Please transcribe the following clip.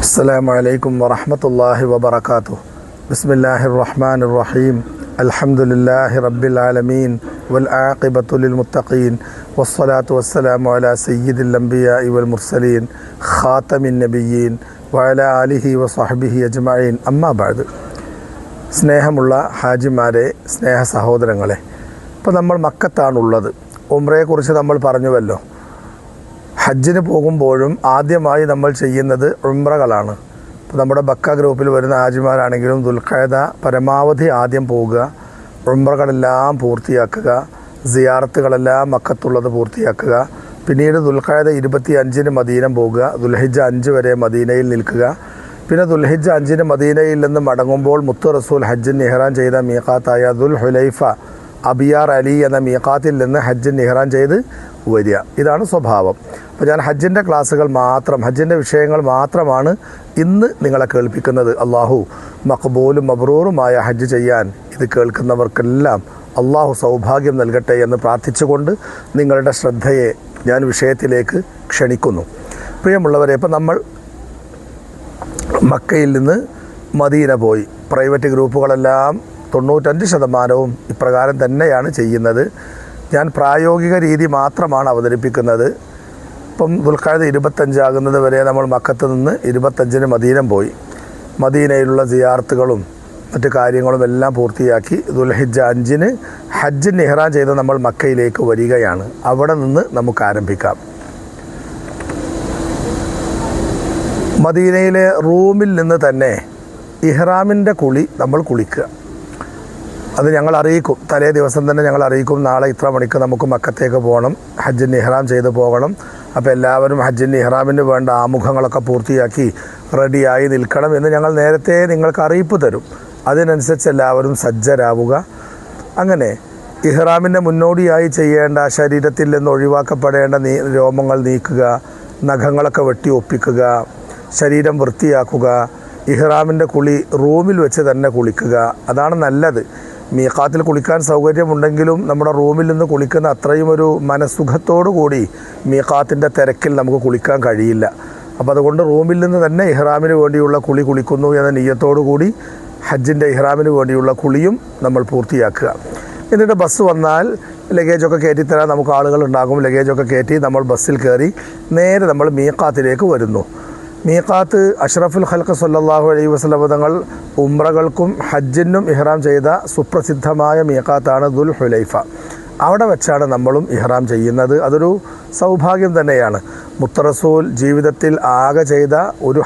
അസ്സലാമു അലൈക്കും വറഹ്മത്തുള്ളാഹി വബറകാതുഹു. ബിസ്മില്ലാഹിർ റഹ്മാനിർ റഹീം. അൽഹംദുലില്ലാഹി റബ്ബിൽ ആലമീൻ വൽ ആഖിബത്തു ലിൽ മുത്തഖീൻ വസ്സലാത്തു വസ്സലാമു അലാ സയ്യിദിൽ അംബിയാഇ വൽ മുർസലീൻ ഖാതമിൻ നബിയ്യീൻ വഅലാ ആലിഹി വസഹ്ബിഹി അജ്മഈൻ. അമ്മാ ബഅദ്. സ്നേഹമുള്ള ഹാജിമാരെ, സ്നേഹ സഹോദരങ്ങളെ, ഇപ്പോൾ നമ്മൾ മക്കത്താണുള്ളത്. ഉംറയെക്കുറിച്ച് നമ്മൾ പറഞ്ഞുവല്ലോ. ഹജ്ജിന് പോകുമ്പോഴും ആദ്യമായി നമ്മൾ ചെയ്യുന്നത് ഉംറകളാണ്. ഇപ്പോൾ നമ്മുടെ ബക്ക ഗ്രൂപ്പിൽ വരുന്ന ഹാജിമാരാണെങ്കിലും ദുൽഖഅദ പരമാവധി ആദ്യം പോവുക, ഉംറകളെല്ലാം പൂർത്തിയാക്കുക, സിയാറത്തുകളെല്ലാം മക്കത്തുള്ളത് പൂർത്തിയാക്കുക. പിന്നീട് ദുൽഖഅദ 25-ന് മദീന പോകുക, ദുൽഹിജ്ജ 5 വരെ മദീനയിൽ നിൽക്കുക. പിന്നെ ദുൽഹിജ്ജ 5-ന് മദീനയിൽ നിന്ന് മടങ്ങുമ്പോൾ മുത്തു റസൂൽ ഹജ്ജിന് ഇഹ്റാം ചെയ്ത മീഖാത്തായ ദുൽ ഹുലൈഫ അബിയാർ അലി എന്ന മീഖാത്തിൽ നിന്ന് ഹജ്ജിന് ഇഹ്റാം ചെയ്ത് വരിക. ഇതാണ് സ്വഭാവം. അപ്പോൾ ഞാൻ ഹജ്ജിൻ്റെ ക്ലാസ്സുകൾ മാത്രം, ഹജ്ജിൻ്റെ വിഷയങ്ങൾ മാത്രമാണ് ഇന്ന് നിങ്ങളെ കേൾപ്പിക്കുന്നത്. അള്ളാഹു മഖ്ബൂലും മബ്റൂറുമായ ഹജ്ജ് ചെയ്യാൻ ഇത് കേൾക്കുന്നവർക്കെല്ലാം അള്ളാഹു സൗഭാഗ്യം നൽകട്ടെ എന്ന് പ്രാർത്ഥിച്ചുകൊണ്ട് നിങ്ങളുടെ ശ്രദ്ധയെ ഞാൻ വിഷയത്തിലേക്ക് ക്ഷണിക്കുന്നു. പ്രിയമുള്ളവരെ, ഇപ്പം നമ്മൾ മക്കയിൽ നിന്ന് മദീന പോയി. പ്രൈവറ്റ് ഗ്രൂപ്പുകളെല്ലാം 95% ഇപ്രകാരം തന്നെയാണ് ചെയ്യുന്നത്. ഞാൻ പ്രായോഗിക രീതി മാത്രമാണ് അവതരിപ്പിക്കുന്നത്. ഇപ്പം ദുൽഖഅദ 25 ആകുന്നത് വരെ നമ്മൾ മക്കത്ത് നിന്ന് 25-ന് മദീന പോയി. മദീനയിലുള്ള സിയാറത്തുകളും മറ്റു കാര്യങ്ങളും എല്ലാം പൂർത്തിയാക്കി ദുൽഹിജ്ജ 5-ന് ഹജ്ജിന് ഇഹ്റാം ചെയ്ത് നമ്മൾ മക്കയിലേക്ക് വരികയാണ്. അവിടെ നിന്ന് നമുക്ക് ആരംഭിക്കാം. മദീനയിലെ റൂമിൽ നിന്ന് തന്നെ ഇഹ്റാമിൻ്റെ കുളി നമ്മൾ കുളിക്കുക. അത് ഞങ്ങൾ അറിയിക്കും. തലേ ദിവസം തന്നെ ഞങ്ങൾ അറിയിക്കും, നാളെ ഇത്ര മണിക്ക് നമുക്ക് മക്കത്തേക്ക് പോകണം, ഹജ്ജിന് ഇഹ്റാം ചെയ്ത് പോകണം. അപ്പോൾ എല്ലാവരും ഹജ്ജിന് ഇഹ്റാമിന് വേണ്ട ആമുഖങ്ങളൊക്കെ പൂർത്തിയാക്കി റെഡിയായി നിൽക്കണം എന്ന് ഞങ്ങൾ നേരത്തെ നിങ്ങൾക്ക് അറിയിപ്പ് തരും. അതിനനുസരിച്ച് എല്ലാവരും സജ്ജരാവുക. അങ്ങനെ ഇഹ്റാമിൻ്റെ മുന്നോടിയായി ചെയ്യേണ്ട, ശരീരത്തിൽ നിന്ന് ഒഴിവാക്കപ്പെടേണ്ട രോമങ്ങൾ നീക്കുക, നഖങ്ങളൊക്കെ വെട്ടി ഒപ്പിക്കുക, ശരീരം വൃത്തിയാക്കുക. ഇഹ്റാമിൻ്റെ കുളി റൂമിൽ വെച്ച് തന്നെ കുളിക്കുക. അതാണ് നല്ലത്. മീഖാത്തിൽ കുളിക്കാൻ സൗകര്യമുണ്ടെങ്കിലും നമ്മുടെ റൂമിൽ നിന്ന് കുളിക്കുന്ന അത്രയും ഒരു മനസ്സുഖത്തോടു കൂടി മീഖാത്തിൻ്റെ തിരക്കിൽ നമുക്ക് കുളിക്കാൻ കഴിയില്ല. അപ്പോൾ അതുകൊണ്ട് റൂമിൽ നിന്ന് തന്നെ ഇഹ്റാമിന് വേണ്ടിയുള്ള കുളി കുളിക്കുന്നു എന്ന നിയ്യത്തോടു കൂടി ഹജ്ജിൻ്റെ ഇഹ്റാമിന് വേണ്ടിയുള്ള കുളിയും നമ്മൾ പൂർത്തിയാക്കുക. എന്നിട്ട് ബസ് വന്നാൽ ലഗേജൊക്കെ കയറ്റിത്തരാൻ നമുക്ക് ആളുകളുണ്ടാകും. ലഗേജൊക്കെ കയറ്റി നമ്മൾ ബസ്സിൽ കയറി നേരെ നമ്മൾ മീഖാത്തിലേക്ക് വരുന്നു. മീഖാത്ത് അഷ്റഫുൽ ഖൽഖ് സല്ലല്ലാഹു അലൈഹി വസല്ലം തങ്ങൾ ഉംറകൾക്കും ഹജ്ജിനും ഇഹ്റാം ചെയ്ത സുപ്രസിദ്ധമായ മീഖാത്താണ് ദുൽ ഹുലൈഫ. അവിടെ വെച്ചാണ് നമ്മളും ഇഹ്റാം ചെയ്യുന്നത്. അതൊരു സൗഭാഗ്യം തന്നെയാണ്. മുത്ത് റസൂൽ ജീവിതത്തിൽ ആകെ ചെയ്ത ഒരു